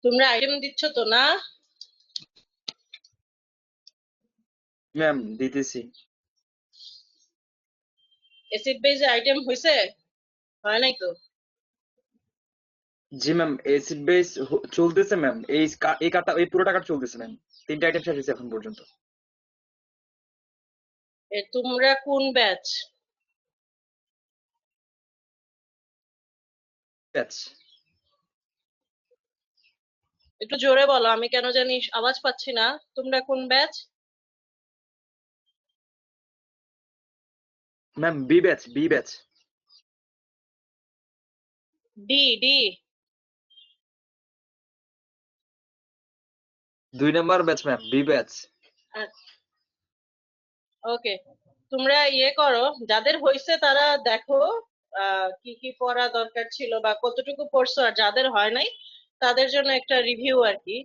তোমরা আইটেম দিচ্ছ তো না? ম্যাম দিতেছি। অ্যাসিড বেজ আইটেম হয়েছে? হয় নাই তো? জি ম্যাম, এসিড বেস চলতেছে ম্যাম। এই কাটা এই পুরো টাকা চলতেছে ম্যাম। 3টা আইটেম শেষ হয়েছে এখন পর্যন্ত। তোমরা কোন ব্যাচ? ব্যাচ। একটু জোরে বলো, আমি কেন জানি আওয়াজ পাচ্ছি না। তোমরা কোন batch? Ma'am B batch, B batch. D D. 2 number batch ma'am, B batch. Okay, তোমরা ইয়ে করো, যাদের হয়েছে তারা দেখো কি কি পড়া দরকার ছিল বা কতটুকু পড়ছো, আর যাদের হয় নাই তাদের জন্য একটা রিভিউ আর কি।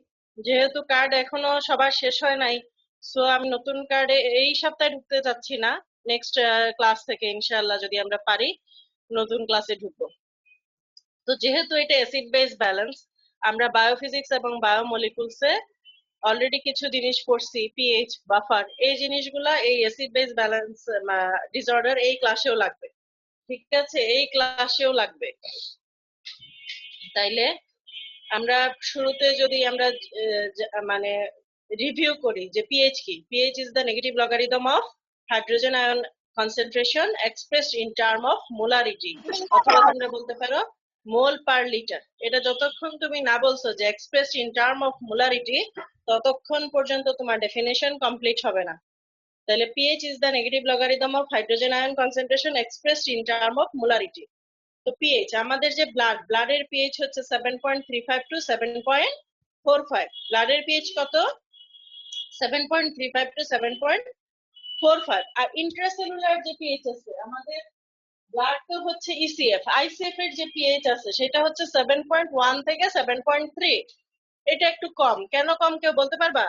যেহেতু কার্ড এখনো সবার শেষ হয় নাই, সো আমি নতুন কার্ডে এই সপ্তাহে ঢুকতে চাচ্ছি না। নেক্সট ক্লাস থেকে ইনশাআল্লাহ যদি আমরা পারি নতুন ক্লাসে ঢুকবো। তো যেহেতু এটা অ্যাসিড বেস ব্যালেন্স, আমরা বায়োফিজিক্স এবং বায়োমলিকুলসে অলরেডি কিছু জিনিস পড়ছি, পিএইচ বাফার, এই জিনিসগুলা এই অ্যাসিড বেস ব্যালেন্স ডিসঅর্ডার এই ক্লাসেও লাগবে। ঠিক আছে, এই ক্লাসেও লাগবে। তাইলে আমরা শুরুতে যদি আমরা মানে রিভিউ করি যে পিএইচ কি। PH is the negative logarithm of hydrogen ion concentration expressed in term of molarity, অথবা তোমরা বলতে পারো মোল পার লিটার। এটা যতক্ষণ তুমি না বলছো যে expressed in term of molarity, ততক্ষণ পর্যন্ত তোমার ডেফিনেশন কমপ্লিট হবে না। তাহলে pH is the negative logarithm of hydrogen ion concentration expressed in term of molarity. তো পিএইচ, আমাদের যে ব্লাডের পিএইচ হচ্ছে 7.35 টু 7.45। ব্লাডের পিএইচ কত? 7.35 টু 7.45। আর ইন্ট্রাসেলুলার যে পিএইচ আছে আমাদের, ব্লাড তো হচ্ছে ইসিএফ, আইসিএফ এর যে পিএইচ আছে সেটা হচ্ছে 7.1 থেকে 7.3। এটা একটু কম, কেন কম কেউ বলতে পারবা?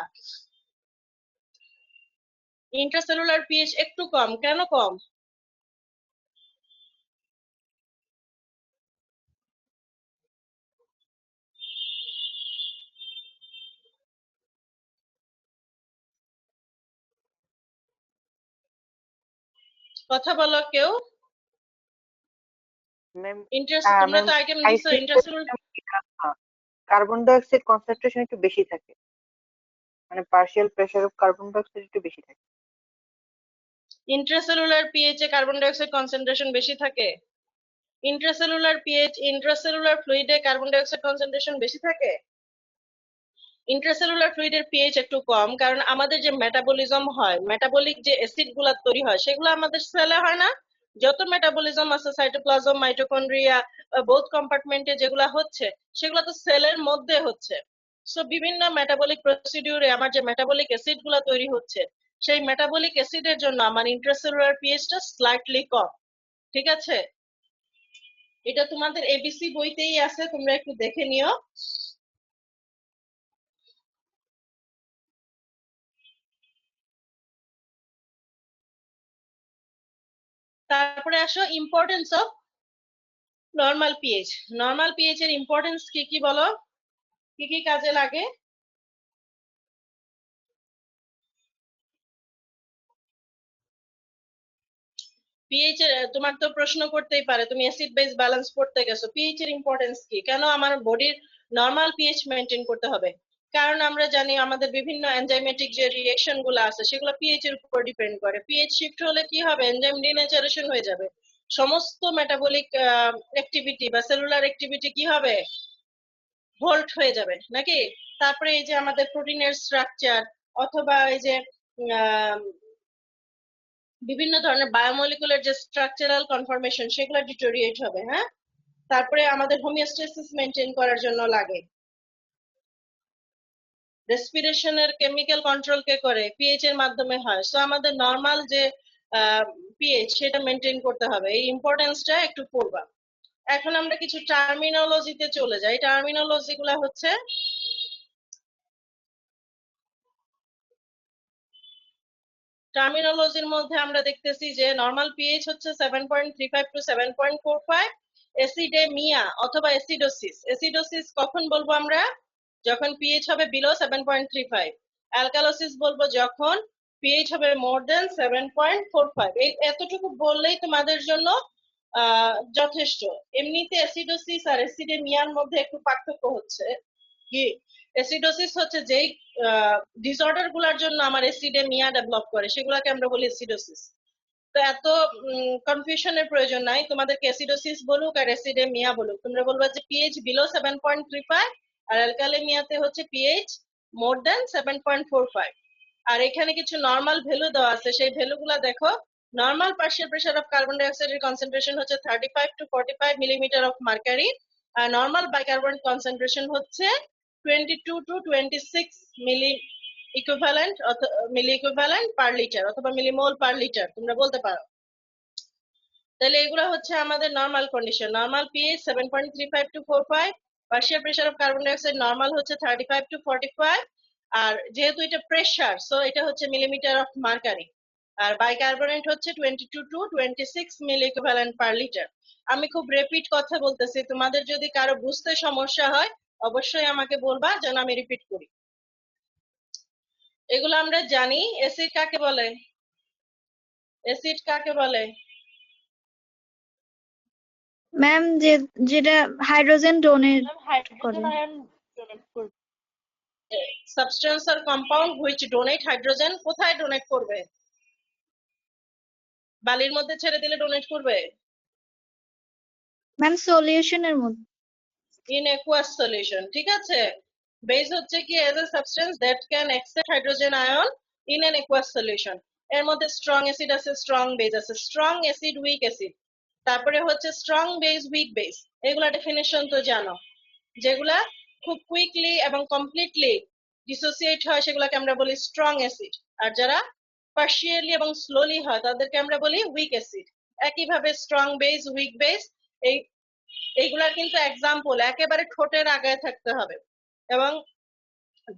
ইন্ট্রাসেলুলার পিএইচ একটু কম, কেন কম? কথা বলো কেউ। ম্যাম তোমরা ম্যাম তো আইটেম দিছো ICU intracellular. Carbon dioxide concentration একটু বেশি থাকে, মানে partial pressure of carbon dioxide একটু বেশি থাকে। ইন্ট্রাসেলুলার পিএইচ এ কার্বন ডাই অক্সাইড কনসেন্ট্রেশন বেশি থাকে? ইন্ট্রাসেলুলার পিএইচ, ইন্ট্রাসেলুলার ফ্লুইডে কার্বন ডাই অক্সাইড কনসেন্ট্রেশন বেশি থাকে? ইন্ট্রাসেলুলার ফ্লুইডের পিএইচ একটু কম, কারণ আমাদের যে মেটাবলিজম হয়, মেটাবলিক যে অ্যাসিড গুলা তৈরি হয় সেগুলো আমাদের সেলে হয় না। যত মেটাবলিজম আছে সাইটোপ্লাজম, মাইটোকন্ড্রিয়া, বোথ কম্পার্টমেন্টে যেগুলা হচ্ছে, সেগুলো তো সেলের মধ্যে হচ্ছে। সো বিভিন্ন মেটাবলিক প্রসিডিউরে আমার যে মেটাবলিক অ্যাসিড গুলা তৈরি হচ্ছে, সেই মেটাবলিক অ্যাসিডের জন্য আমার ইন্ট্রাসেলুলার পিএইচটা স্লাইটলি কম। ঠিক আছে, এটা তোমাদের এবিসি বইতেই আছে, তোমরা একটু দেখে নিও। তারপরে আসো importance of normal pH. Normal pH এর ইম্পর্টেন্স কি কি বলো, কি কি কাজে লাগে? পিএইচ এর তোমার তো প্রশ্ন করতেই পারে, তুমি অ্যাসিড বেস ব্যালেন্স পড়তে গেছো, পিএইচ এর ইম্পর্টেন্স কি, কেন আমার বডির নর্মাল পিএইচ মেনটেন করতে হবে? কারণ আমরা জানি আমাদের বিভিন্ন এনজাইমেটিক যে রিঅ্যাকশন গুলো আছে সেগুলো পিএইচ এর উপর ডিপেন্ড করে। পিএইচ শিফট হলে কি হবে? এনজাইম ডিনেচারেশন হয়ে যাবে, সমস্ত মেটাবলিক অ্যাক্টিভিটি বা সেলুলার অ্যাক্টিভিটি কি হবে? ভোল্ট হয়ে যাবে নাকি? তারপরে এই যে আমাদের প্রোটিনের স্ট্রাকচার, অথবা এই যে আহ, বিভিন্ন ধরনের বায়োমলিকুলার যে স্ট্রাকচারাল কনফরমেশন সেগুলো ডিটোরিয়েট হবে। হ্যাঁ, তারপরে আমাদের হোমিওস্টেসিস মেনটেন করার জন্য লাগে। রেসপিরেশনের কেমিক্যাল কন্ট্রোল কে করে? পিএইচ এর মাধ্যমে হয়। সো আমাদের নর্মাল যে পিএইচ সেটা মেনটেন করতে হবে, এই ইম্পর্টেন্সটা একটু পড়বা। এখন আমরা কিছু টার্মিনোলজিতে চলে যাই। টার্মিনোলজি গুলা হচ্ছে, টার্মিনোলজির মধ্যে আমরা দেখতেছি যে নর্মাল পিএইচ হচ্ছে 7.35 টু 7.45। অ্যাসিডেমিয়া অথবা অ্যাসিডোসিস। অ্যাসিডোসিস কখন বলবো আমরা? যখন পিএইচ হবে বিলো 7.35। অ্যালকালোসিস বলবো যখন পিএইচ হবে মোর দেন 7.45। এই এতটুকু বললেই তোমাদের জন্য যথেষ্ট। এমনিতে অ্যাসিডোসিস আর অ্যাসিডেমিয়ার মধ্যে একটু পার্থক্য হচ্ছে কি, অ্যাসিডোসিস হচ্ছে যেই ডিসঅর্ডার গুলার জন্য আমার অ্যাসিডেমিয়া ডেভেলপ করে সেগুলাকে আমরা বলি অ্যাসিডোসিস। তো এত কনফিউশনের প্রয়োজন নাই, তোমাদেরকে অ্যাসিডোসিস বলুক আর অ্যাসিডেমিয়া বলুক, তোমরা বলবা যে পিএইচ বিলো 7.35 আর অ্যালকালেমিয়াতে হচ্ছে পিএইচ মোর দেন 7.45। আর এখানে কিছু নরমাল ভ্যালু দেওয়া আছে, সেই ভ্যালুগুলো দেখো। Normal partial pressure of carbon ডাইঅক্সাইডের কনসেন্ট্রেশন হচ্ছে 35 to 45 মিলিমিটার অফ মার্কারি, আর নরমাল বাইকার্বনেট কনসেন্ট্রেশন হচ্ছে 22 to 26 milli equivalent milli equivalent per litre অথবা মিলিমোল পার লিটার তোমরা বলতে পারো। তাহলে এগুলো হচ্ছে আমাদের normal condition. Normal pH 7.35 to 45, partial pressure of carbon dioxide normal হচ্ছে 35 to 45, আর যেহেতু এটা প্রেসার সো এটা হচ্ছে মিলিমিটার অফ মার্কারি, আর বাইকার্বনেট হচ্ছে 22 to 26 milli equivalent per litre. আমি খুব রিপিট কথা বলতেছি, তোমাদের যদি কারো বুঝতে সমস্যা হয় অবশ্যই আমাকে বলবা যেন আমি রিপিট করি। এগুলো আমরা জানি। অ্যাসিড কাকে বলে? অ্যাসিড কাকে বলে? ম্যাম যেটা হাইড্রোজেন ডোনেট হাইড্রোজেন করে। আয়ন ডোনেট করবে। Substance or compound which donate hydrogen. কোথায় ডোনেট করবে? বালির মধ্যে ছেড়ে দিলে ডোনেট করবে? ম্যাম সলিউশনের মধ্যে। ইন aqueous solution, ঠিক আছে। বেস হচ্ছে কি as a substance that can accept hydrogen ion in an aqueous solution। এর মধ্যে স্ট্রং অ্যাসিড আছে, স্ট্রং বেস আছে, স্ট্রং অ্যাসিড উইক অ্যাসিড, তারপরে হচ্ছে স্ট্রং বেস উইক বেস। এগুলা ডেফিনেশন তো জানো, যেগুলা খুব কুইকলি এবং কমপ্লিটলি ডিসোসিয়েট হয় সেগুলোকে আমরা বলি স্ট্রং অ্যাসিড, আর যারা পার্শিয়ালি এবং স্লোলি হয় তাদেরকে আমরা বলি উইক অ্যাসিড। একইভাবে স্ট্রং বেস উইক বেস এইগুলার কিন্তু এক্সাম্পল একেবারে ঠোঁটের আগায় থাকতে হবে। এবং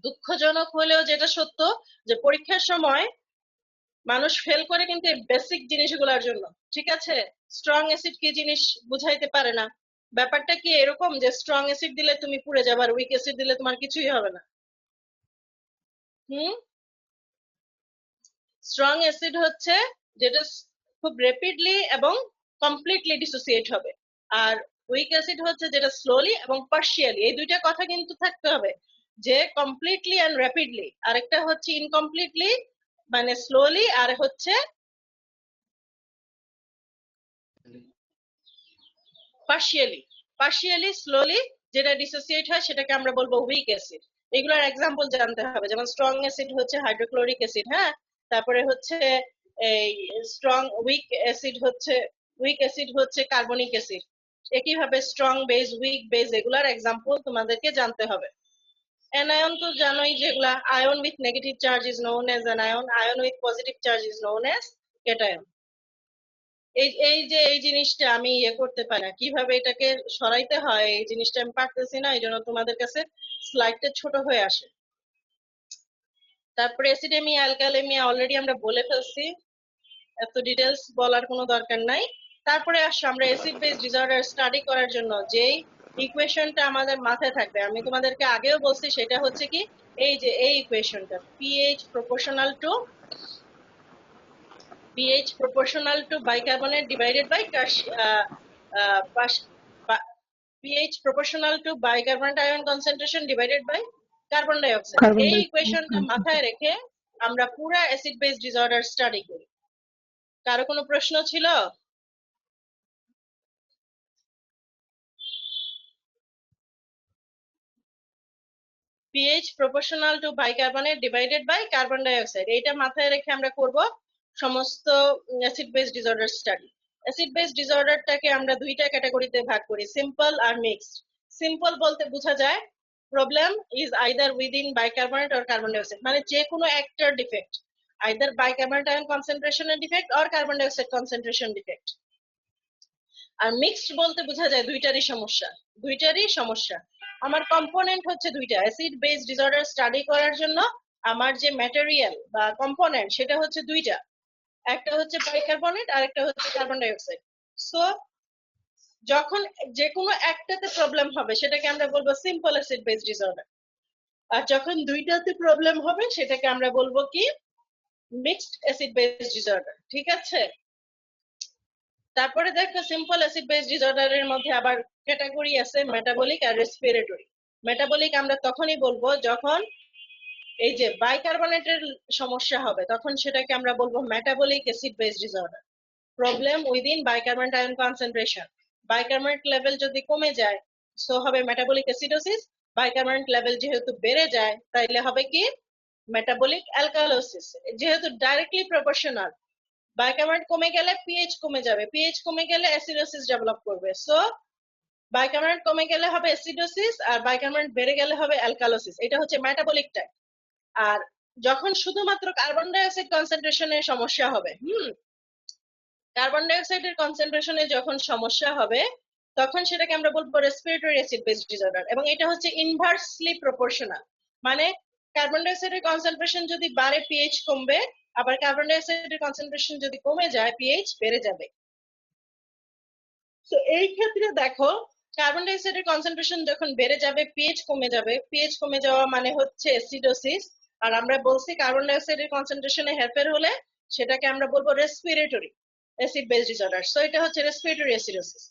দুঃখজনক হলেও যেটা সত্য যে পরীক্ষার সময় মানুষ ফেল করে কিন্তু এই বেসিক জিনিসগুলোর জন্য, ঠিক আছে। স্ট্রং অ্যাসিড কি জিনিস বুঝাইতে পারে না। ব্যাপারটা কি এরকম যে স্ট্রং অ্যাসিড দিলে তুমি পুড়ে যাবে আর উইক অ্যাসিড দিলে তোমার কিছুই হবে না। স্ট্রং অ্যাসিড হচ্ছে যেটা খুব র্যাপিডলি এবং কমপ্লিটলি ডিসোসিয়েট হবে, আর উইক অ্যাসিড হচ্ছে যেটা স্লোলি এবং পার্শিয়ালি। এই দুইটা কথা কিন্তু থাকতে হবে, যে কমপ্লিটলি এন্ড র্যাপিডলি, আরেকটা হচ্ছে ইনকমপ্লিটলি মানে স্লোলি, আর হচ্ছে পার্শিয়ালি। পার্শিয়ালি স্লোলি যেটা ডিসোসিয়েট হয় সেটাকে আমরা বলবো উইক অ্যাসিড। এগুলোর এক্সাম্পল জানতে হবে, যেমন স্ট্রং অ্যাসিড হচ্ছে হাইড্রোক্লোরিক অ্যাসিড, হ্যাঁ। তারপরে হচ্ছে এই স্ট্রং উইক অ্যাসিড হচ্ছে কার্বনিক অ্যাসিড। একইভাবে স্ট্রং বেস উইক বেস এগুলার এক্সাম্পল তোমাদেরকে জানতে হবে। অ্যানায়ন তো জানোই, যেগুলা ion with negative charge is known as anion, ion with positive charge is known as cation. এই যে এই জিনিসটা আমি করতে পারি না, কিভাবে এটাকে সরাইতে হয় এই জিনিসটা আমি পারতেছি না, এই জন্য তোমাদের কাছে স্লাইডটা ছোট হয়ে আসে। তারপরে অ্যাসিডেমিয়া অ্যালকালেমিয়া অলরেডি আমরা বলে ফেলছি, এত ডিটেলস বলার কোনো দরকার নাই। তারপরে আসো আমরা অ্যাসিড বেস ডিসঅর্ডার স্টাডি করার জন্য যেই ইকুয়েশনটা আমাদের মাথায় থাকবে, আমি তোমাদেরকে আগেও বলছি, সেটা হচ্ছে কি এই যে এই ইকুয়েশনটা pH proportional to bicarbonate divided by pH proportional to bicarbonate ion concentration divided by carbon dioxide। এই ইকুয়েশনটা মাথায় রেখে আমরা পুরো অ্যাসিড বেস ডিসঅর্ডার স্টাডি করি। কারো কোনো প্রশ্ন ছিল? pH proportional to bicarbonate divided by carbon dioxide, এইটা মাথায় রেখে আমরা করব সমস্ত acid base disorder study. Acid base ডিসঅর্ডারটাকে আমরা দুইটা ক্যাটাগরিতে ভাগ করি, সিম্পল আর মিক্সড। সিম্পল বলতে বোঝা যায় problem is either within bicarbonate or carbon dioxide, মানে যে কোনো একটার ডিফেক্ট, আইদার বাইকার্বনেট আয়ন কনসেন্ট্রেশনের defect or carbon dioxide concentration defect. আর মিক্সড বলতে বোঝা যায় দুইটারই সমস্যা। আমার কম্পোনেন্ট হচ্ছে দুইটা। অ্যাসিড বেস ডিসঅর্ডার স্টাডি করার জন্য আমার যে ম্যাটেরিয়াল বা কম্পোনেন্ট সেটা হচ্ছে দুইটা, একটা হচ্ছে বাইকার্বনেট আর একটা হচ্ছে কার্বন ডাইঅক্সাইড। সো যখন যে কোনো একটাতে প্রবলেম হবে সেটাকে আমরা বলবো সিম্পল অ্যাসিড বেস ডিসঅর্ডার। আর যখন দুইটাতে প্রবলেম হবে সেটাকে আমরা বলবো কি মিক্সড অ্যাসিড বেস ডিসঅর্ডার। ঠিক আছে, তারপরে দেখো সিম্পল অ্যাসিড বেস ডিসঅর্ডারের মধ্যে আবার ক্যাটাগরি আছে মেটাবলিক আর রেসপিরেটরি। মেটাবলিক আমরা তখনই বলবো যখন এই যে বাইকার্বনেটের সমস্যা হবে, তখন সেটাকে আমরা বলবো metabolic acid base disorder. Problem within bicarbonate ion concentration, bicarbonate level যদি কমে যায় সো হবে মেটাবলিক অ্যাসিডোসিস। বাইকার্বনেট লেভেল যেহেতু বেড়ে যায় তাইলে হবে কি মেটাবলিক অ্যালকালোসিস। যেহেতু ডাইরেক্টলি প্রপোর্শনাল, বাইকার্বনেট কমে গেলে পিএইচ কমে যাবে, পিএইচ কমে গেলে অ্যাসিডোসিস ডেভেলপ করবে। সো বাইকার্বনেট কমে গেলে হবে অ্যাসিডোসিস আর বাইকার্বনেট বেড়ে গেলে হবে অ্যালকালোসিস। এটা হচ্ছে মেটাবলিক টাইপ। আর যখন শুধুমাত্র কার্বন ডাই অক্সাইড কনসেন্ট্রেশনের সমস্যা হবে, কার্বন ডাই অক্সাইডের কনসেন্ট্রেশনে যখন সমস্যা হবে তখন সেটাকে আমরা বলবো রেসপিরেটরি অ্যাসিড বেস ডিসঅর্ডার। এবং এটা হচ্ছে ইনভার্সলি প্রপোর্শনাল, মানে কার্বন ডাই অক্সাইডের কনসেন্ট্রেশন যদি বাড়ে পিএইচ কমবে, আবার কার্বন ডাই অক্সাইডের কনসেন্ট্রেশন যদি কমে যায় পিএইচ বেড়ে যাবে। তো এই ক্ষেত্রে দেখো কার্বন ডাই অক্সাইডের কনসেন্ট্রেশন যখন বেড়ে যাবে পিএইচ কমে যাবে, পিএইচ কমে যাওয়া মানে হচ্ছে অ্যাসিডোসিস। আর আমরা বলছি কার্বন ডাই অক্সাইডের কনসেন্ট্রেশনে হেরফের হলে সেটাকে আমরা বলবো respiratory acid base disorder. So এটা হচ্ছে রেসপিরেটরি অ্যাসিডোসিস।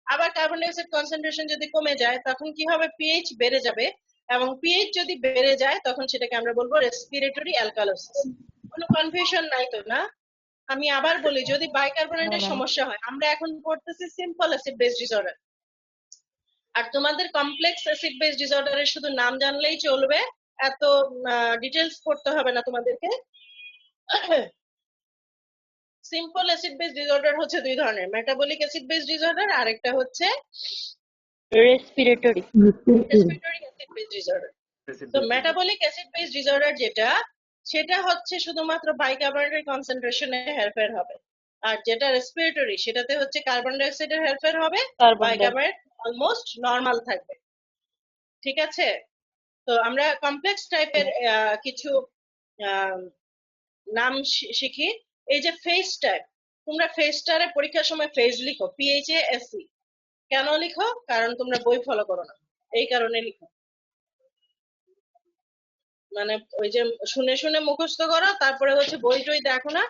আবার কার্বন ডাই অক্সাইড কনসেন্ট্রেশন যদি কমে যায় তখন কি হবে, পিএইচ বেড়ে যাবে, এবং পিএইচ যদি বেড়ে যায় তখন সেটাকে আমরা বলবো রেসপিরেটরি অ্যালকালোসিস। কোনো কনফিউশন নাই তো না? আমি আবার বলি, যদি বাইকার্বনেটের সমস্যা হয়, আমরা এখন পড়তেছি সিম্পল অ্যাসিড বেস ডিসঅর্ডার, আর তোমাদের কমপ্লেক্স অ্যাসিড বেস ডিসঅর্ডারের শুধু নাম জানলেই চলবে, এত ডিটেলস পড়তে হবে না তোমাদেরকে। সিম্পল অ্যাসিড বেস ডিসঅর্ডার হচ্ছে দুই ধরনের, মেটাবলিক অ্যাসিড বেস ডিসঅর্ডার আর একটা হচ্ছে respiratory. Respiratory acid base disorder. তো মেটাবলিক অ্যাসিড বেস ডিসঅর্ডার যেটা, সেটা হচ্ছে শুধুমাত্র বাইকার্বনেটের কনসেন্ট্রেশনে হেরফের হবে, আর যেটা রেসপিরেটরি সেটাতে হচ্ছে কার্বন ডাই অক্সাইডের হেরফের হবে, বাইকার্বনেট অলমোস্ট নরমাল থাকবে। ঠিক আছে, তো আমরা কমপ্লেক্স টাইপের কিছু নাম শিখি। এই যে ফেজ টাইপ, তোমরা ফেজ টারে পরীক্ষার সময় ফেজ লিখো PHASE। কেন লিখো? কারণ তোমরা বই ফলো করো না, এই কারণে লিখো। মানে ওই যে শুনে শুনে মুখস্থ করো, তারপরে হচ্ছে বই টই দেখো না,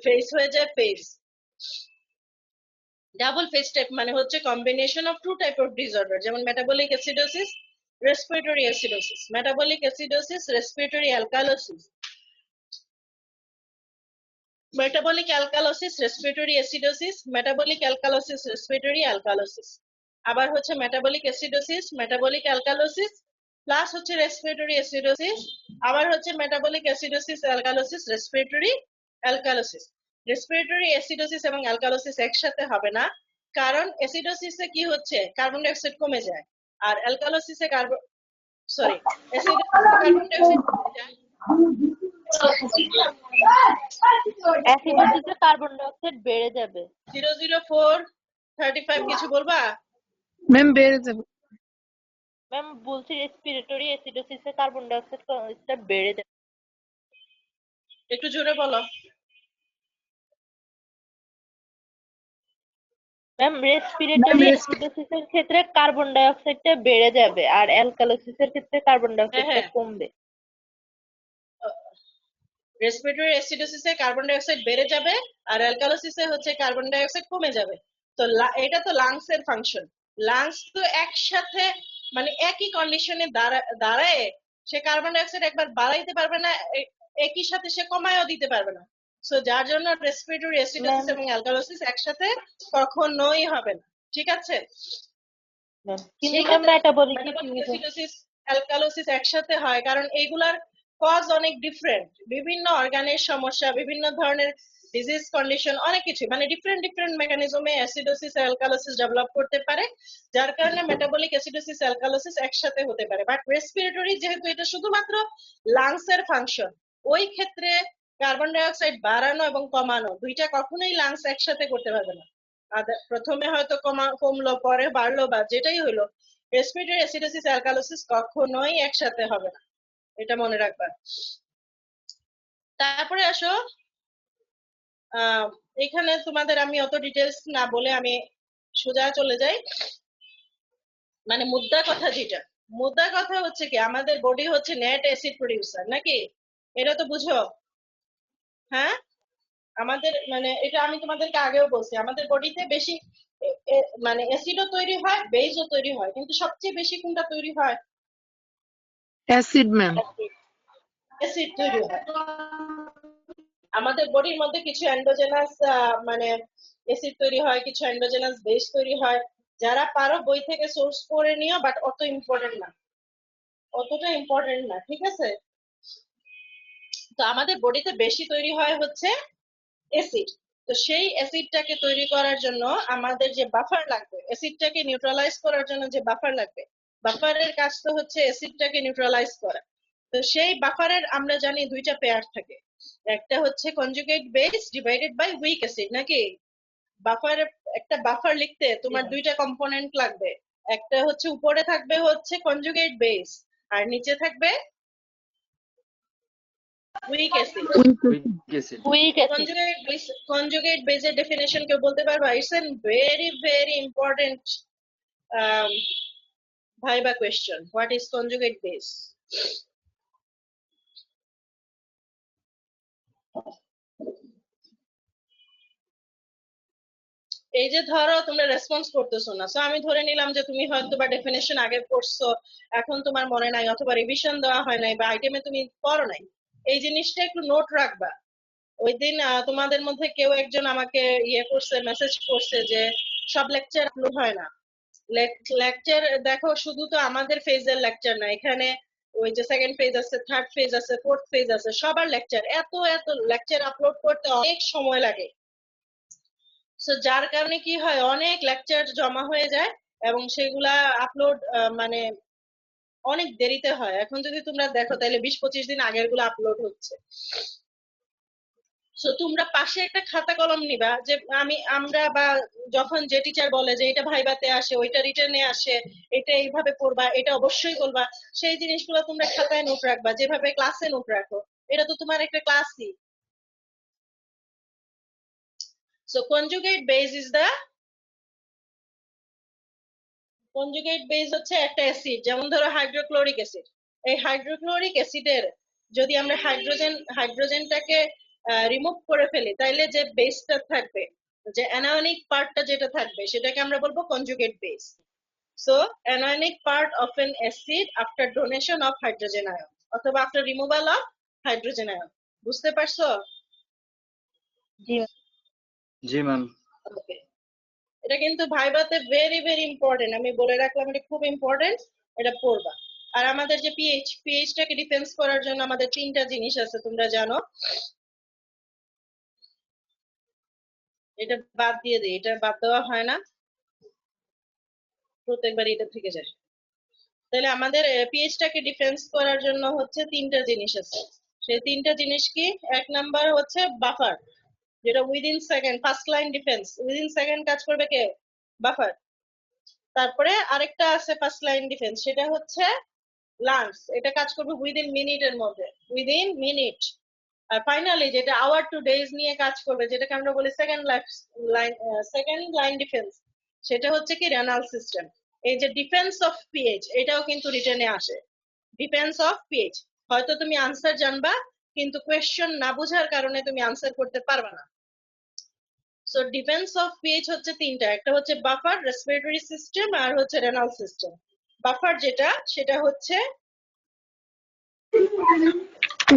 ফেজ হয়ে যায় ফেজ। ডাবল ফেজ টাইপ মানে হচ্ছে combination of two type of disorder, যেমন metabolic acidosis, respiratory acidosis, metabolic acidosis, respiratory alkalosis, metabolic alkalosis, respiratory acidosis, metabolic alkalosis, respiratory alkalosis। আবার হচ্ছে metabolic acidosis, metabolic alkalosis plus হচ্ছে respiratory acidosis, আবার হচ্ছে metabolic acidosis, alkalosis, respiratory alkalosis। respiratory acidosis এবং alkalosis একসাথে হবে না, কারণ অ্যাসিডোসিসে কি হচ্ছে, কার্বন ডাই অক্সাইড কমে যায়, আর অ্যালকালোসিসে কার্বন ডাই অক্সাইড কমে যায়। অ্যাসিডোসিসে কার্বন ডাই অক্সাইড বেড়ে যাবে। 00435 কিছু বলবা? ম্যাম বেড়ে যাবে। ম্যাম বলছি রেসপিরেটরি অ্যাসিডোসিসে কার্বন ডাই অক্সাইড বেড়ে যাবে। একটু জোরে বলো। ম্যাম রেসপিরেটরি অ্যাসিডোসিসের ক্ষেত্রে কার্বন ডাই অক্সাইডটা বেড়ে যাবে, আর অ্যালকালোসিসের ক্ষেত্রে কার্বন ডাই অক্সাইডটা কমবে। রেসপিরেটরি অ্যাসিডোসিসে কার্বন ডাই অক্সাইড বেড়ে যাবে, আর অ্যালকালোসিসে হচ্ছে কার্বন ডাই অক্সাইড কমে যাবে। তো এটা তো লাংস এর ফাংশন। লাংস তো একসাথে মানে একই কন্ডিশনে দাঁড়ায়, সে কার্বন ডাই অক্সাইড একবার বাড়াইতে পারবে না, একই সাথে সে কমায়ও দিতে পারবে না। সো যার জন্য রেসপিরেটরি অ্যাসিডোসিস এবং অ্যালকালোসিস একসাথে কখনোই হবে না। ঠিক আছে, কিন্তু মেটাবলিক অ্যাসিডোসিস অ্যালকালোসিস একসাথে হয় কারণ এইগুলার কজ অনেক ডিফারেন্ট, বিভিন্ন অর্গানের সমস্যা, বিভিন্ন ধরনের ডিজিজ কন্ডিশন, অনেক কিছু, মানে ডিফারেন্ট ডিফারেন্ট মেকানিজমে অ্যাসিডোসিস অ্যালকালোসিস ডেভেলপ করতে পারে, যার কারণে মেটাবলিক অ্যাসিডোসিস অ্যালকালোসিস একসাথে হতে পারে। বাট রেসপিরেটরি যেহেতু এটা শুধুমাত্র লাংস এর ফাংশন, ওই ক্ষেত্রে কার্বন ডাই অক্সাইড বাড়ানো এবং কমানো দুইটা কখনোই লাংস একসাথে করতে পারবে না। প্রথমে হয়তো কমলো, পরে বাড়লো, বা যেটাই হইলো, রেসপিরেটরি অ্যাসিডোসিস অ্যালকালোসিস কখনোই একসাথে হবে না, এটা মনে রাখবা। তারপরে আসো, এখানে তোমাদের আমি অত ডিটেলস না বলে আমি সোজা চলে যাই, মানে মুদ্রা কথা যেটা, মুদ্রা কথা হচ্ছে কি আমাদের বডি হচ্ছে নেট অ্যাসিড প্রডিউসার নাকি, এটা তো বুঝো। হ্যাঁ, আমাদের মানে এটা আমি তোমাদেরকে আগেও বলছি, আমাদের বডিতে বেশি মানে অ্যাসিডও তৈরি হয়, বেসও তৈরি হয়, কিন্তু সবচেয়ে বেশি কোনটা তৈরি হয়? Acid ma'am. অ্যাসিড তৈরি হয়। আমাদের বডির মধ্যে কিছু এন্ডোজেনাস মানে অ্যাসিড তৈরি হয়, কিছু এন্ডোজেনাস বেস তৈরি হয়। যারা পারো বই থেকে সোর্স করে নিও, বাট অত ইম্পর্টেন্ট না, অতটা ইম্পর্টেন্ট না, ঠিক আছে? তো আমাদের বডিতে বেশি তৈরি হয় হচ্ছে অ্যাসিড। তো সেই অ্যাসিডটাকে তৈরি করার জন্য আমাদের যে বাফার লাগবে, অ্যাসিডটাকে নিউট্রালাইজ করার জন্য যে বাফার লাগবে, বাফারের কাজ তো হচ্ছে অ্যাসিডটাকে নিউট্রালাইজ করা। তো সেই বাফারের আমরা জানি দুইটা পেয়ার থাকে, একটা হচ্ছে conjugate base divided by weak acid নাকি। বাফার, একটা বাফার লিখতে তোমার দুইটা কম্পোনেন্ট লাগবে, একটা হচ্ছে উপরে থাকবে হচ্ছে কনজুগেট বেস, আর নিচে থাকবে week acid. Week acid. Conjugate বেসের ডেফিনেশন কেউ বলতে পারবা? It's an very very important viva question. What is conjugate base? এই যে ধরো তোমরা রেসপন্স করতেছো না, সো আমি ধরে নিলাম যে তুমি হয়তো বা ডেফিনেশন আগে পড়ছো, এখন তোমার মনে নাই, অথবা রিভিশন দেওয়া হয় নাই, বা আইটেমে তুমি পড়ো নাই। এই জিনিসটা একটু নোট রাখবা। ওই দিন তোমাদের মধ্যে কেউ একজন আমাকে করছে, মেসেজ করছে যে সব লেকচার আপলোড হয় না। লেকচার দেখো, শুধু তো আমাদের ফেজের লেকচার না, এখানে ওই যে সেকেন্ড ফেজ আছে, থার্ড ফেজ আছে, ফোর্থ ফেজ আছে, সবার লেকচার। এত এত লেকচার আপলোড করতে অনেক সময় লাগে। সো যার কারণে কি হয়, অনেক লেকচার জমা হয়ে যায় এবং সেগুলা আপলোড মানে অনেক দেরিতে হয়। এখন যদি তোমরা দেখো তাহলে 20-25 দিন আগের গুলো আপলোড হচ্ছে। সো তোমরা পাশে একটা খাতা কলম নিবা, যে আমরা বা যখন যে টিচার বলে যে এটা ভাইবাতে আসে, ওইটা রিটার্নে আসে, এটা এইভাবে পড়বা, এটা অবশ্যই বলবা, সেই জিনিসগুলো তোমরা খাতায় নোট রাখবা, যেভাবে ক্লাসে নোট রাখো। এটা তো তোমার একটা ক্লাসই। So conjugate base is the, conjugate base হচ্ছে একটা অ্যাসিড, যেমন ধরো হাইড্রোক্লোরিক অ্যাসিড। এই হাইড্রোক্লোরিক অ্যাসিডের যদি আমরা হাইড্রোজেনটাকে রিমুভ করে ফেলি, তাইলে যে বেসটা থাকবে, যে অ্যানায়নিক পার্টটা যেটা থাকবে, সেটাকে আমরা বলবো conjugate base. So anionic part of an acid after donation of hydrogen ion অথবা after removal of hydrogen ion. বুঝতে পারছো? জি জি ম্যাম। ওকে, এটা কিন্তু ভাইবাতে ভেরি ভেরি ইম্পর্টেন্ট, আমি বলে রাখলাম, এটা খুব ইম্পর্টেন্ট, এটা পড়বা। আর আমাদের যে পিএইচটাকে ডিফেন্স করার জন্য আমাদের 3টা জিনিস আছে, তোমরা জানো। এটা বাদ দিয়ে দিই, এটা বাদ দেওয়া হয় না, প্রত্যেকবার এটা থেকে যায়। তাহলে আমাদের পিএইচটাকে ডিফেন্স করার জন্য হচ্ছে 3টা জিনিস আছে। সেই 3টা জিনিস কি? এক নাম্বার হচ্ছে বাফার, যেটা within second, first line defence, within second কাজ করবে কে? বাফার। তারপরে আরেকটা আছে ফার্স্ট লাইন ডিফেন্স, সেটা হচ্ছে লাঞ্চ, এটা কাজ করবে উইদিন মিনিটের মধ্যে, উইদিন মিনিট। আর ফাইনালি যেটা আওয়ার টু ডেজ নিয়ে কাজ করবে, যেটাকে আমরা বলি সেকেন্ড লাইন ডিফেন্স, সেটা হচ্ছে কি রেনাল সিস্টেম। এই যে ডিফেন্স অফ পিএইচ, এটাও কিন্তু রিটার্নে আসে, ডিফেন্স অফ পিএইচ। হয়তো তুমি আনসার জানবা, কিন্তু কোয়েশ্চেন না বোঝার কারণে তুমি আনসার করতে পারবে না। সো ডিফেন্স অফ পিএইচ হচ্ছে 3টা, একটা হচ্ছে বাফার, রেসপিরেটরি সিস্টেম, আর হচ্ছে রেনাল সিস্টেম। বাফার যেটা, সেটা হচ্ছে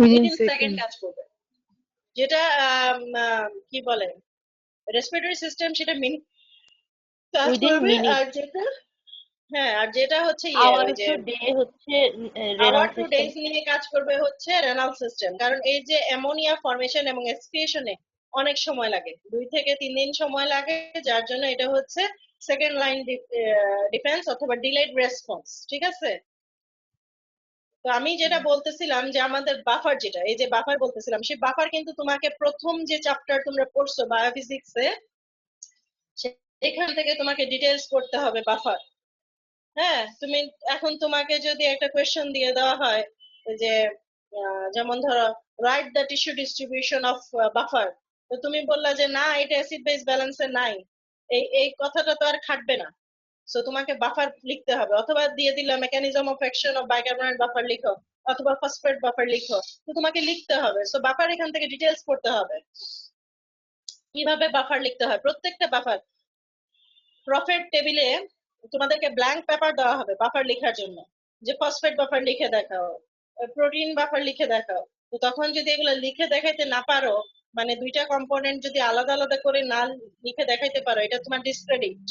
উইদিন সেকেন্ড সেকেন্ড। কাজ করবে, যেটা কি বলে রেসপিরেটরি সিস্টেম, সেটা মিনিট কাজ উইদিন করবে। মিনিট। আর যেটা, হ্যাঁ, আর যেটা হচ্ছে আওয়ার ওই যে টু ডে হচ্ছে hour renal to system. Days নিয়ে কাজ করবে হচ্ছে রেনাল সিস্টেম। কারণ এই যে অ্যামোনিয়া ফর্মেশন এবং এক্সক্রিয়েশনে অনেক সময় লাগে, 2 থেকে 3 দিন সময় লাগে, যার জন্য এটা হচ্ছে সেকেন্ড লাইন ডিফেন্স অথবা ডিলেড রেসপন্স, ঠিক আছে? তো আমি যেটা বলতেছিলাম যে আমাদের বাফার, যেটা এই যে বাফার বলতেছিলাম, সেই বাফার কিন্তু তোমাকে প্রথম যে চ্যাপ্টার তোমরা পড়ছো বায়োফিজিক্সে, এখান থেকে তোমাকে ডিটেলস করতে হবে বাফার। হ্যাঁ, তুমি এখন তোমাকে যদি একটা কোয়েশ্চেন দিয়ে দেওয়া হয় যে যেমন ধরো write the tissue distribution of buffer, তো তুমি বললা যে না, এটা অ্যাসিড বেস ব্যালেন্সে নাই, এই এই কথাটা তো আর খাটবে না। সো তোমাকে বাফার লিখতে হবে, অথবা দিয়ে দিল mechanism of action of bicarbonate buffer লিখো, অথবা ফসফেট বাফার লিখো, তো তোমাকে লিখতে হবে। সো বাফার এখান থেকে ডিটেলস পড়তে হবে, কিভাবে বাফার লিখতে হয়। প্রত্যেকটা বাফার প্রফেট টেবিলে তোমাদেরকে ব্ল্যাঙ্ক পেপার দেওয়া হবে বাফার লেখার জন্য, যে ফসফেট বাফার লিখে দেখাও, প্রোটিন বাফার লিখে দেখাও। তো তখন যদি এগুলো লিখে দেখাইতে না পারো, মানে দুইটা কম্পোনেন্ট যদি আলাদা আলাদা করে না লিখে দেখাইতে পারো, এটা তোমার ডিসক্রেডিট,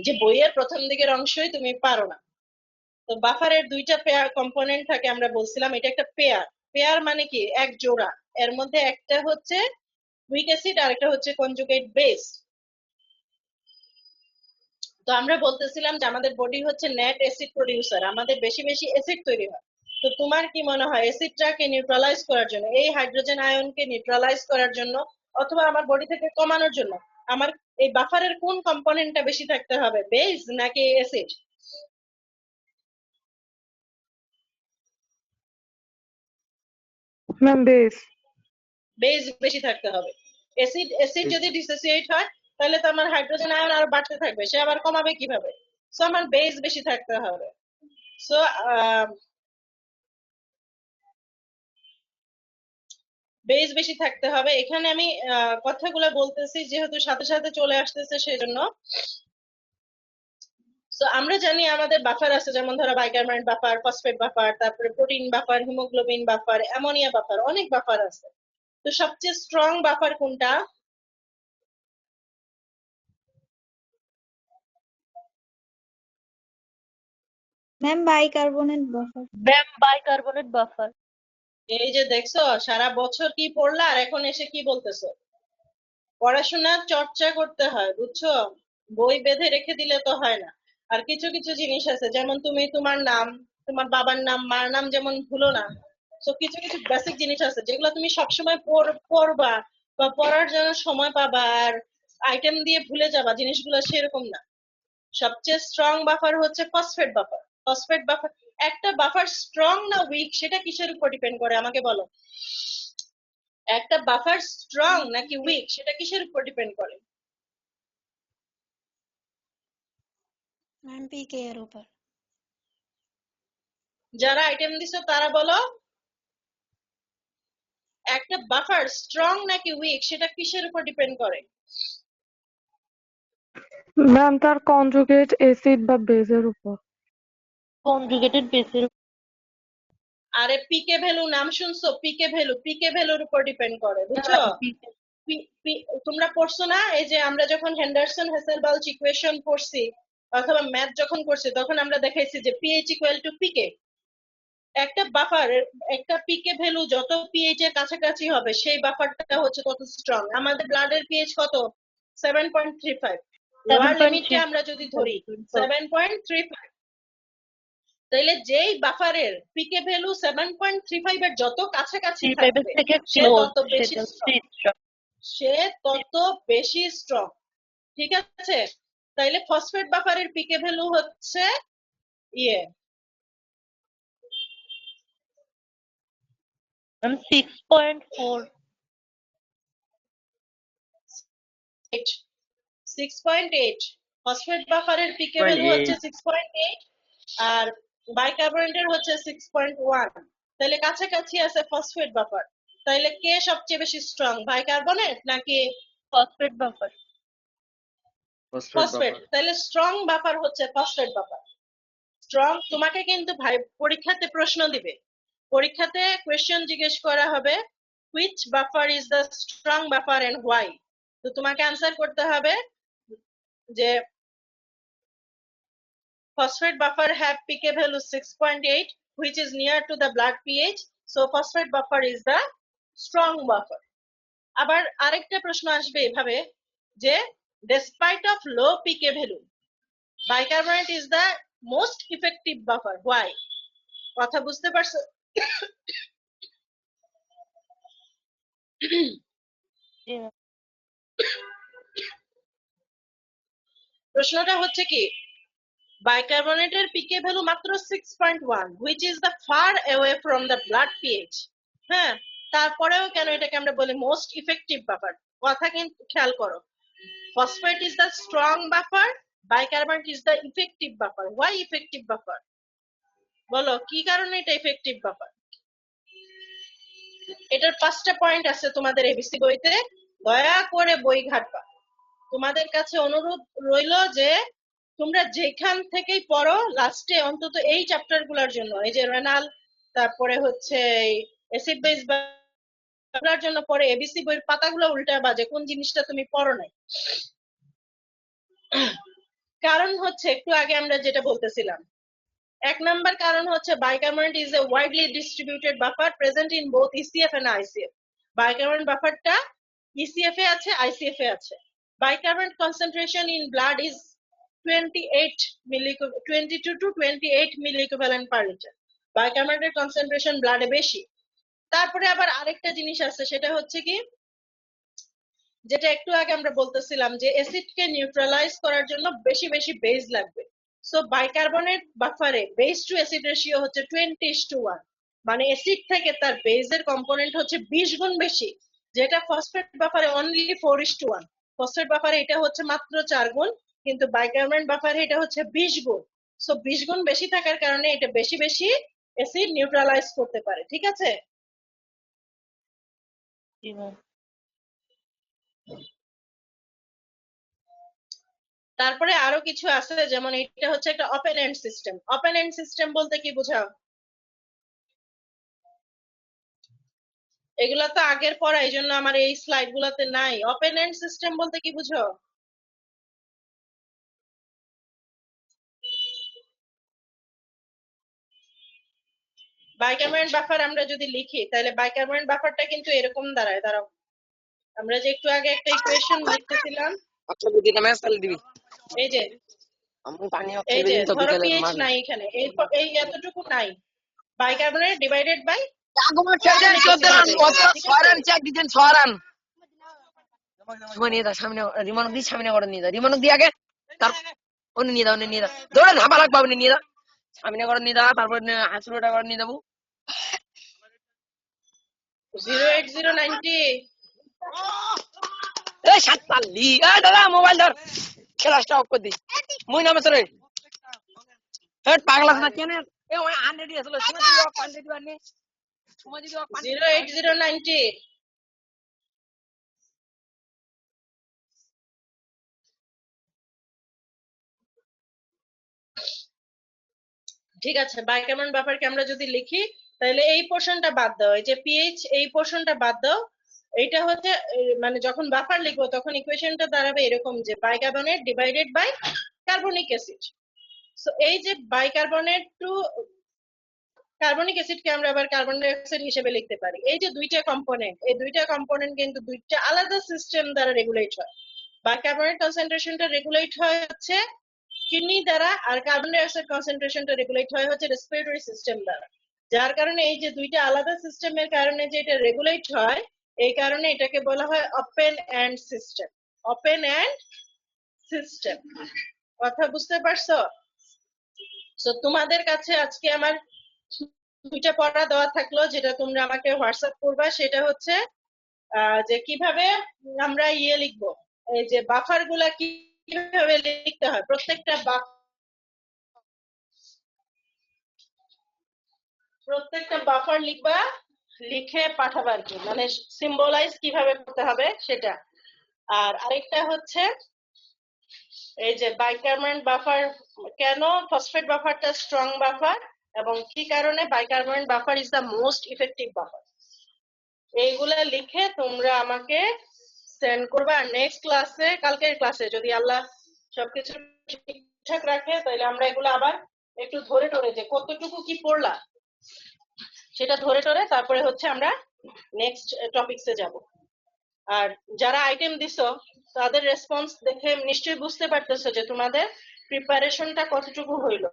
যে বইয়ের প্রথম দিকের অংশই তুমি পারো না। তো বাফারের দুইটা পেয়ার কম্পোনেন্ট থাকে, আমরা বলছিলাম এটা একটা পেয়ার। পেয়ার মানে কি, এক জোড়া, এর মধ্যে একটা হচ্ছে উইক অ্যাসিড আর একটা হচ্ছে কনজুগেট বেস। তো আমরা বলতেছিলাম যে আমাদের বডি হচ্ছে নেট অ্যাসিড প্রোডিউসার, আমাদের বেশি বেশি অ্যাসিড তৈরি হয়। তো তোমার কি মনে হয় অ্যাসিডটাকে নিউট্রালাইজ করার জন্য, এই হাইড্রোজেন আয়নকে নিউট্রালাইজ করার জন্য অথবা আমার বডি থেকে কমানোর জন্য আমার এই বাফারের কোন কম্পোনেন্টটা বেশি থাকতে হবে, বেস নাকি অ্যাসিড? Ma'am base. বেস বেশি থাকতে হবে। অ্যাসিড অ্যাসিড যদি ডিসোসিয়েট হয় তাহলে তো আমার হাইড্রোজেন আয়ন আরো বাড়তে থাকবে, সে আবার কমাবে কিভাবে? সো আমার বেস বেশি থাকতে হবে। সো বেস বেশি থাকতে হবে। এখানে আমি কথাগুলো বলতেছি যেহেতু সাথে সাথে চলে আসতেছে সেজন্য। তো আমরা জানি আমাদের বাফার আছে, যেমন ধরো বাইকার্বনেট বাফার, ফসফেট বাফার, তারপরে protein buffer, haemoglobin buffer, ammonia buffer, অনেক বাফার আছে। তো সবচেয়ে স্ট্রং বাফার কোনটা? Ma'am bicarbonate buffer. Ma'am bicarbonate buffer. এই যে দেখছো, সারা বছর কি পড়লা আর এখন এসে কি বলতেছো? পড়াশোনার চর্চা করতে হয়, বুঝছো? বই বেঁধে রেখে দিলে তো হয় না। আর কিছু কিছু জিনিস আছে, যেমন তুমি তোমার নাম, তোমার বাবার নাম, মার নাম যেমন ভুলো না। তো কিছু কিছু বেসিক জিনিস আছে যেগুলো তুমি সবসময় পড়বা বা পড়ার জন্য সময় পাবা, আর আইটেম দিয়ে ভুলে যাবা জিনিসগুলো, সেরকম না। সবচেয়ে স্ট্রং বাফার হচ্ছে ফসফেট বাফার। ফসফেট বাফার, একটা বাফার স্ট্রং না উইক সেটা কিসের উপর ডিপেন্ড করে আমাকে বলো? একটা বাফার স্ট্রং নাকি উইক সেটা কিসের উপর ডিপেন্ড করে? ম্যাম পিকে এর উপর। যারা আইটেম দিছো তারা বলো, একটা বাফার স্ট্রং নাকি উইক সেটা কিসের উপর ডিপেন্ড করে? ম্যাম তার কনজুগেট অ্যাসিড বা বেসের উপর। কনজুগেটেড বেসের। আরে পিকে ভ্যালু নাম শুনছো? পিকে ভ্যালু, পিকে ভ্যালুর উপর ডিপেন্ড করে, বুঝছো? তোমরা পড়ছো না, এই যে আমরা যখন হেন্ডারসন হেসেলবাল্চ ইকুয়েশন পড়ছি অথবা ম্যাথ যখন করছি, তখন আমরা দেখাইছি যে পিএইচ ইকুয়াল টু পিকে। একটা বাফার, একটা পিকে ভ্যালু যত পিএইচ এর কাছাকাছি হবে সেই বাফারটা হচ্ছে তত স্ট্রং। আমাদের ব্লাডের পিএইচ কত? 7.35। লোয়ার লিমিটটা আমরা যদি ধরি 7.35, তাইলে যেই বাফারের পিকে ভ্যালু 7.35 এর যত কাছাকাছি থাকবে থেকে সে ক্লোজ, তত বেশি সেটা স্ট্রং, সে তত বেশি স্ট্রং। ঠিক আছে? তাইলে ফসফেট বাফারের পিকে ভ্যালু হচ্ছে ইয়ে ম্যাম 6.4। 6.8। ফসফেট বাফারের পিকে ভ্যালু হচ্ছে 6.8 আর বাইকার্বনেটের হচ্ছে 6.1। তাহলে কাছাকাছি আছে ফসফেট বাফার। তাইলে কে সবচেয়ে বেশি স্ট্রং, বাইকার্বনেট নাকি ফসফেট বাফার। ফসফেট? তাহলে স্ট্রং বাফার হচ্ছে ফসফেট বাফার। স্ট্রং, তোমাকে কিন্তু ভাই পরীক্ষাতে প্রশ্ন দিবে, পরীক্ষাতে কোয়েশ্চেন জিজ্ঞেস করা হবে which buffer is the strong buffer and why। তো তোমাকে আনসার করতে হবে যে phosphate buffer have pK value 6.8 which is near to the blood pH, so phosphate buffer is the strong buffer। আবার আরেকটা প্রশ্ন আসবে এভাবে যে despite of low pK value bicarbonate is the most effective buffer, why? কথা বুঝতে পারছো? প্রশ্নটা হচ্ছে কি, বাইকার্বনেটের পিকে ভ্যালু মাত্র 6.1 which is the far away from the blood pH। হ্যাঁ, তারপরেও কেন এটাকে আমরা বলি মোস্ট ইফেক্টিভ বাফার? কথা কিন্তু খেয়াল করো, Phosphate is the strong buffer, bicarbonate is the effective buffer. Why effective buffer? বলো কি কারণে এটা effective buffer? এটার 5টা পয়েন্ট আছে তোমাদের এবিসি বইতে, দয়া করে বই ঘাটবা। তোমাদের কাছে অনুরোধ রইলো যে তোমরা যেখান থেকেই পড়ো লাস্টে অন্তত এই চ্যাপ্টার গুলার জন্য, এই যে রেনাল, তারপরে হচ্ছে অ্যাসিড বেস বাফারের জন্য পরে এবিসি বইয়ের পাতাগুলো উল্টা বাজে কোন জিনিসটা তুমি পড়ো নাই। কারণ হচ্ছে একটু আগে আমরা যেটা বলতেছিলাম, 1 নাম্বার কারণ হচ্ছে bicarbonate is a widely distributed buffer present in both ECF and ICF. Bicarbonate বাফারটা ইসিএফ এ আছে, আইসিএফ এ আছে। Bicarbonate concentration in blood is 22 to 28 milliequivalent per liter. Bicarbonate concentration blood এ বেশি। তারপরে আবার আরেকটা জিনিস আছে, সেটা হচ্ছে কি, যেটা একটু আগে আমরা বলতেছিলাম যে অ্যাসিডকে নিউট্রালাইজ করার জন্য বেশি বেশি বেজ লাগবে। সো বাইকার্বনেট বাফারে বেজ টু অ্যাসিড রেশিও হচ্ছে 20:1, মানে অ্যাসিড থেকে তার বেজের কম্পোনেন্ট হচ্ছে 20 গুণ বেশি, যেটা ফসফেট বাফারে অনলি 4:1। ফসফেট বাফারে এটা হচ্ছে মাত্র 4 গুণ, কিন্তু বাইকার্বনেট বাফারে এটা হচ্ছে 20 গুণ। সো 20 গুণ বেশি থাকার কারণে এটা বেশি বেশি অ্যাসিড নিউট্রালাইজ করতে পারে। ঠিক আছে? জি ম্যাম। তারপরে আরো কিছু আছে, যেমন এটা হচ্ছে একটা open end system. Open end system বলতে কি বোঝাও? এগুলা তো আগের পড়া, এই জন্য আমার এই স্লাইড গুলাতে নাই। ওপেন এন্ড সিস্টেম বলতে কি বুঝো? বাইকার্বনেট বাফার আমরা যদি লিখি তাহলে বাইকার্বনেট বাফারটা কিন্তু এরকম দাঁড়ায়। দাঁড়াও, আমরা যে একটু আগে একটা ইকুয়েশন লিখতেছিলাম, আচ্ছা বুঝি না ম্যাচ তাহলে দিবি এই যে আমি পানি এই যে তো ধরো বিকেলে পিএইচ মাঝে নাই এখানে, এই এতটুকু নাই। বাইকার্বনেট ডিভাইডেড বাই আগমন ছেড়ে 14 রান 6 রান চেক দিতেন 6 রান সুমন নিয়ে সামনে রিমানক দি সামনে করে নিয়ে যা রিমানক দি আগে তার অন্য নিয়ে দাও দৌড়ে ধাবা লাগবে আপনি নিয়ে দাও সামনে করে নিয়ে দাও তারপর 80 টাকা করে নিয়ে যাবো 08090। এই 47 এই দাদা মোবাইল ধর ক্লাসটা অফ করে দি মুই নামে সরে হেড পাগলা না কেন এ ওই 100 দিয়ে আসলে সুমন দি 100 দিবার নি সুমন দি 08090। ঠিক আছে, বাইকার্বনেট বাফারকে আমরা যদি লিখি তাহলে এই পোর্শনটা বাদ দাও, এই যে পিএইচ এই পোর্শনটা বাদ দাও। এইটা হচ্ছে মানে যখন বাফার লিখবো তখন ইকুয়েশনটা দাঁড়াবে এরকম যে bicarbonate divided by carbonic acid. So এই যে বাইকার্বনেট টু কার্বনিক অ্যাসিডকে আমরা আবার কার্বন ডাই অক্সাইড হিসেবে লিখতে পারি। এই যে দুইটা কম্পোনেন্ট, এই দুইটা কম্পোনেন্ট কিন্তু দুইটা আলাদা সিস্টেম দ্বারা রেগুলেট হয়। বাইকার্বনেট কনসেন্ট্রেশনটা রেগুলেট হয় হচ্ছে কিডনি দ্বারা, আর কার্বন ডাই অক্সাইড কনসেন্ট্রেশনটা রেগুলেট হয় হচ্ছে রেসপিরেটরি সিস্টেম দ্বারা। যার কারণে এই যে দুইটা আলাদা সিস্টেমের কারণে যে এটা রেগুলেট হয়, এই কারণে এটাকে বলা হয় open end system. Open end system, কথা বুঝতে পারছো? সো তোমাদের কাছে আজকে আমার দুইটা পড়া দেওয়া থাকলো, যেটা তোমরা আমাকে হোয়াটসঅ্যাপ করবা। সেটা হচ্ছে যে কিভাবে আমরা লিখবো, এই যে বাফার গুলা কিভাবে লিখতে হয়, প্রত্যেকটা বাফার লিখবা, লিখে পাঠাবা আর কি, মানে সিম্বলাইজ কিভাবে করতে হবে সেটা। আর আরেকটা হচ্ছে এই যে বাইকার্বনেট বাফার, কেন ফসফেট বাফারটা স্ট্রং বাফার এবং কি কারণে bicarbonate buffer is the most effective buffer, এইগুলা লিখে তোমরা আমাকে সেন্ড করবা। নেক্সট ক্লাসে, কালকের ক্লাসে যদি আল্লাহ সবকিছু ঠিকঠাক রাখে, তাহলে আমরা এগুলো আবার একটু ধরে টরে যে কতটুকু কি পড়লা সেটা ধরে টরে তারপরে হচ্ছে আমরা নেক্সট টপিকসে যাব। আর যারা আইটেম দিছো তাদের রেসপন্স দেখে নিশ্চয়ই বুঝতে পারতেছো যে তোমাদের প্রিপারেশনটা কতটুকু হইলো।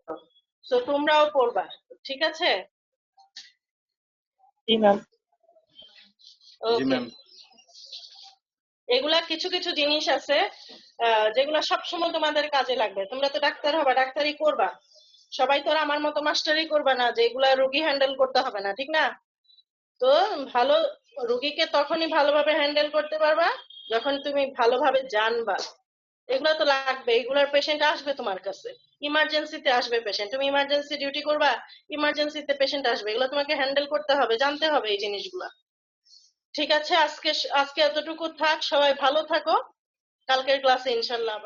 সো তোমরাও পড়বা, ঠিক আছে? জি ম্যাম। জি ম্যাম। এগুলা কিছু কিছু জিনিস আছে যেগুলা সবসময় তোমাদের কাজে লাগবে। তোমরা তো ডাক্তার হবা, ডাক্তারি করবা, সবাই তো আর আমার মতো মাস্টারি করবা না যে এগুলা রোগী হ্যান্ডেল করতে হবে না, ঠিক না? তো ভালো রোগীকে তখনই ভালোভাবে হ্যান্ডেল করতে পারবা যখন তুমি ভালোভাবে জানবা এগুলো তো লাগবে, এগুলার পেশেন্ট আসবে তোমার কাছে, ইমার্জেন্সিতে আসবে পেশেন্ট, তুমি ইমার্জেন্সি ডিউটি করবা, ইমার্জেন্সিতে পেশেন্ট আসবে, এগুলো তোমাকে হ্যান্ডেল করতে হবে, জানতে হবে এই জিনিসগুলা। ঠিক আছে, আজকে আজকে এতটুকু থাক, সবাই ভালো থাকো, কালকের ক্লাসে ইনশাল্লাহ আবার